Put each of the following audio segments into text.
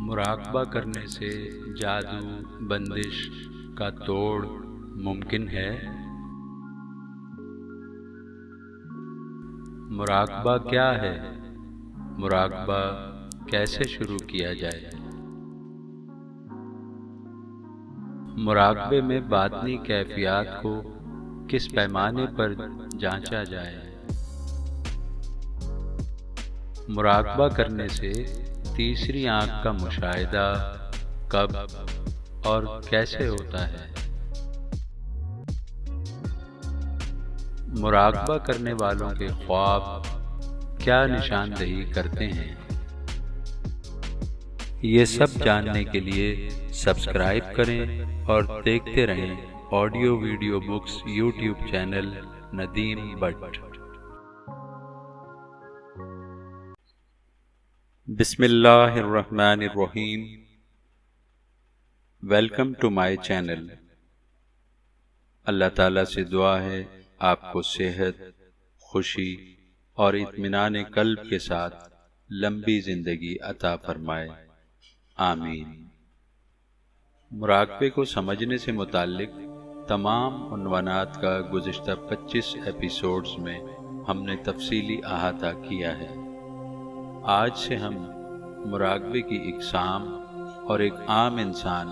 مراقبہ کرنے سے جادو بندش کا توڑ ممکن ہے۔ مراقبہ کیا ہے؟ مراقبہ کیسے شروع کیا جائے؟ مراقبے میں باطنی کیفیات کو کس پیمانے پر جانچا جائے؟ مراقبہ کرنے سے تیسری آنکھ کا مشاہدہ کب اور کیسے ہوتا ہے؟ مراقبہ کرنے والوں کے خواب کیا نشاندہی کرتے ہیں؟ یہ سب جاننے کے لیے سبسکرائب کریں اور دیکھتے رہیں audio video books YouTube channel Nadeem Butt. بسم اللہ الرحمن الرحیم۔ Welcome to my channel. اللہ تعالیٰ سے دعا ہے آپ کو صحت، خوشی اور اطمینان قلب کے ساتھ لمبی زندگی عطا فرمائے، آمین۔ مراقبے کو سمجھنے سے متعلق تمام عنوانات کا گزشتہ 25 ایپیسوڈز میں ہم نے تفصیلی احاطہ کیا ہے۔ آج سے ہم مراقبے کی اقسام اور ایک عام انسان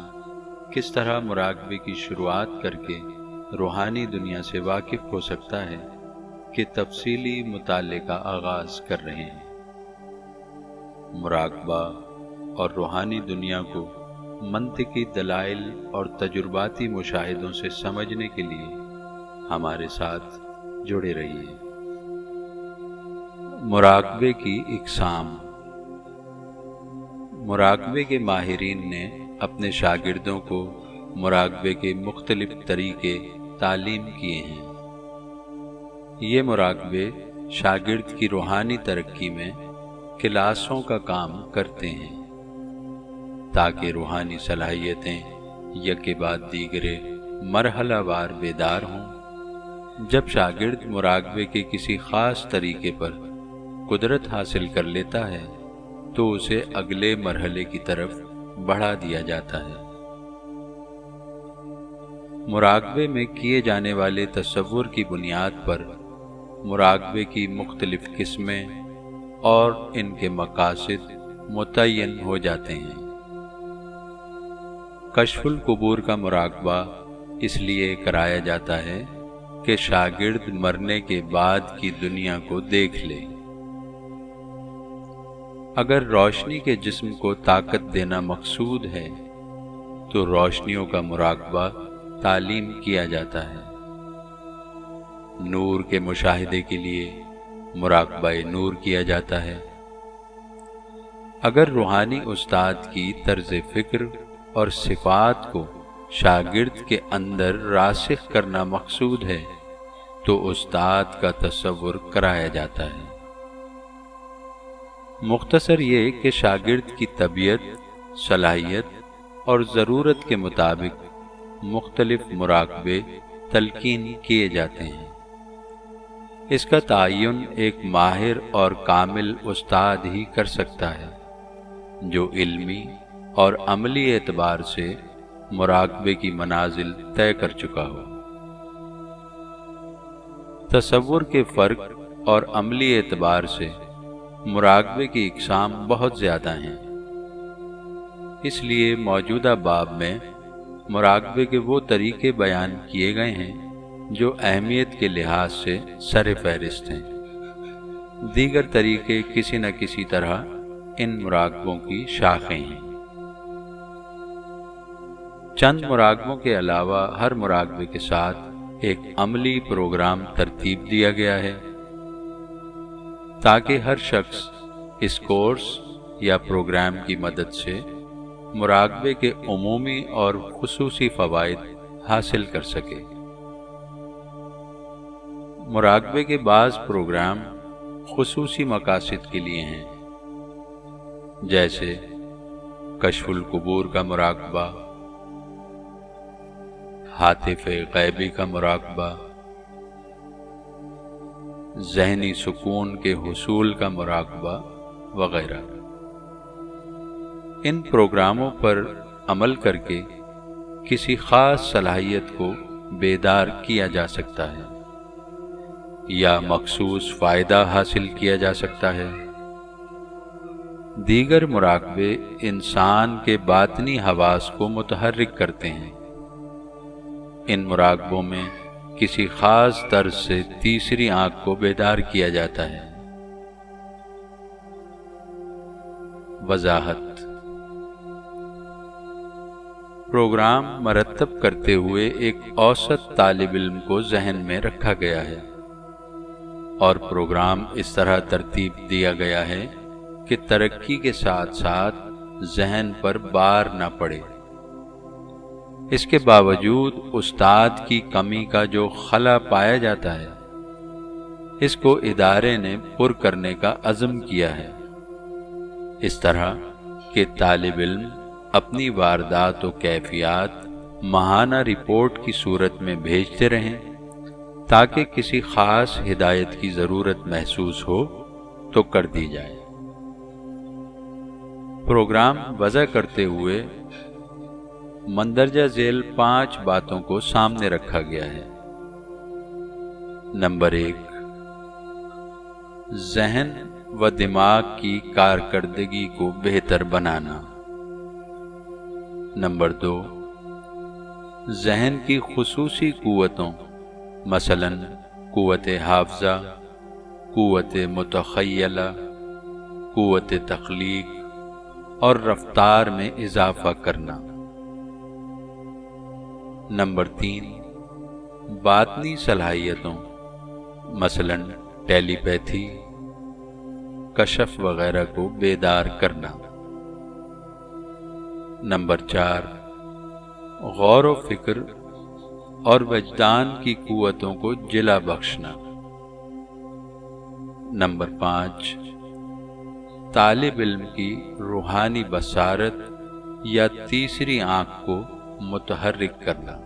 کس طرح مراقبے کی شروعات کر کے روحانی دنیا سے واقف ہو سکتا ہے کہ تفصیلی مطالعے کا آغاز کر رہے ہیں۔ مراقبہ اور روحانی دنیا کو منطقی دلائل اور تجرباتی مشاہدوں سے سمجھنے کے لیے ہمارے ساتھ جڑے رہیے۔ مراقبے کی اقسام۔ مراقبے کے ماہرین نے اپنے شاگردوں کو مراقبے کے مختلف طریقے تعلیم کیے ہیں۔ یہ مراقبے شاگرد کی روحانی ترقی میں کلاسوں کا کام کرتے ہیں تاکہ روحانی صلاحیتیں یکے بعد دیگرے مرحلہ وار بیدار ہوں۔ جب شاگرد مراقبے کے کسی خاص طریقے پر قدرت حاصل کر لیتا ہے تو اسے اگلے مرحلے کی طرف بڑھا دیا جاتا ہے۔ مراقبے میں کیے جانے والے تصور کی بنیاد پر مراقبے کی مختلف قسمیں اور ان کے مقاصد متعین ہو جاتے ہیں۔ کشف القبور کا مراقبہ اس لیے کرایا جاتا ہے کہ شاگرد مرنے کے بعد کی دنیا کو دیکھ لے۔ اگر روشنی کے جسم کو طاقت دینا مقصود ہے تو روشنیوں کا مراقبہ تعلیم کیا جاتا ہے۔ نور کے مشاہدے کے لیے مراقبہ نور کیا جاتا ہے۔ اگر روحانی استاد کی طرز فکر اور صفات کو شاگرد کے اندر راسخ کرنا مقصود ہے تو استاد کا تصور کرایا جاتا ہے۔ مختصر یہ کہ شاگرد کی طبیعت، صلاحیت اور ضرورت کے مطابق مختلف مراقبے تلقین کیے جاتے ہیں۔ اس کا تعین ایک ماہر اور کامل استاد ہی کر سکتا ہے جو علمی اور عملی اعتبار سے مراقبے کی منازل طے کر چکا ہو۔ تصور کے فرق اور عملی اعتبار سے مراقبے کی اقسام بہت زیادہ ہیں۔ اس لیے موجودہ باب میں مراقبے کے وہ طریقے بیان کیے گئے ہیں جو اہمیت کے لحاظ سے سر فہرست ہیں۔ دیگر طریقے کسی نہ کسی طرح ان مراقبوں کی شاخیں ہیں۔ چند مراقبوں کے علاوہ ہر مراقبے کے ساتھ ایک عملی پروگرام ترتیب دیا گیا ہے تاکہ ہر شخص اس کورس یا پروگرام کی مدد سے مراقبے کے عمومی اور خصوصی فوائد حاصل کر سکے۔ مراقبے کے بعض پروگرام خصوصی مقاصد کے لیے ہیں، جیسے کشف القبور کا مراقبہ، ہاتف غیبی کا مراقبہ، ذہنی سکون کے حصول کا مراقبہ وغیرہ۔ ان پروگراموں پر عمل کر کے کسی خاص صلاحیت کو بیدار کیا جا سکتا ہے یا مخصوص فائدہ حاصل کیا جا سکتا ہے۔ دیگر مراقبے انسان کے باطنی حواس کو متحرک کرتے ہیں۔ ان مراقبوں میں کسی خاص طرز سے تیسری آنکھ کو بیدار کیا جاتا ہے۔ وضاحت: پروگرام مرتب کرتے ہوئے ایک اوسط طالب علم کو ذہن میں رکھا گیا ہے اور پروگرام اس طرح ترتیب دیا گیا ہے کہ ترقی کے ساتھ ساتھ ذہن پر بار نہ پڑے۔ اس کے باوجود استاد کی کمی کا جو خلا پایا جاتا ہے، اس کو ادارے نے پر کرنے کا عزم کیا ہے، اس طرح کہ طالب علم اپنی واردات و کیفیات ماہانہ رپورٹ کی صورت میں بھیجتے رہیں تاکہ کسی خاص ہدایت کی ضرورت محسوس ہو تو کر دی جائے۔ پروگرام وضع کرتے ہوئے مندرجہ ذیل 5 باتوں کو سامنے رکھا گیا ہے۔ نمبر 1، ذہن و دماغ کی کارکردگی کو بہتر بنانا۔ نمبر 2، ذہن کی خصوصی قوتوں مثلاً قوت حافظہ، قوت متخیلہ، قوت تخلیق اور رفتار میں اضافہ کرنا۔ نمبر 3، باطنی صلاحیتوں مثلاً ٹیلی پیتھی، کشف وغیرہ کو بیدار کرنا۔ نمبر 4، غور و فکر اور وجدان کی قوتوں کو جلا بخشنا۔ نمبر 5، طالب علم کی روحانی بصارت یا تیسری آنکھ کو متحرک کرنا۔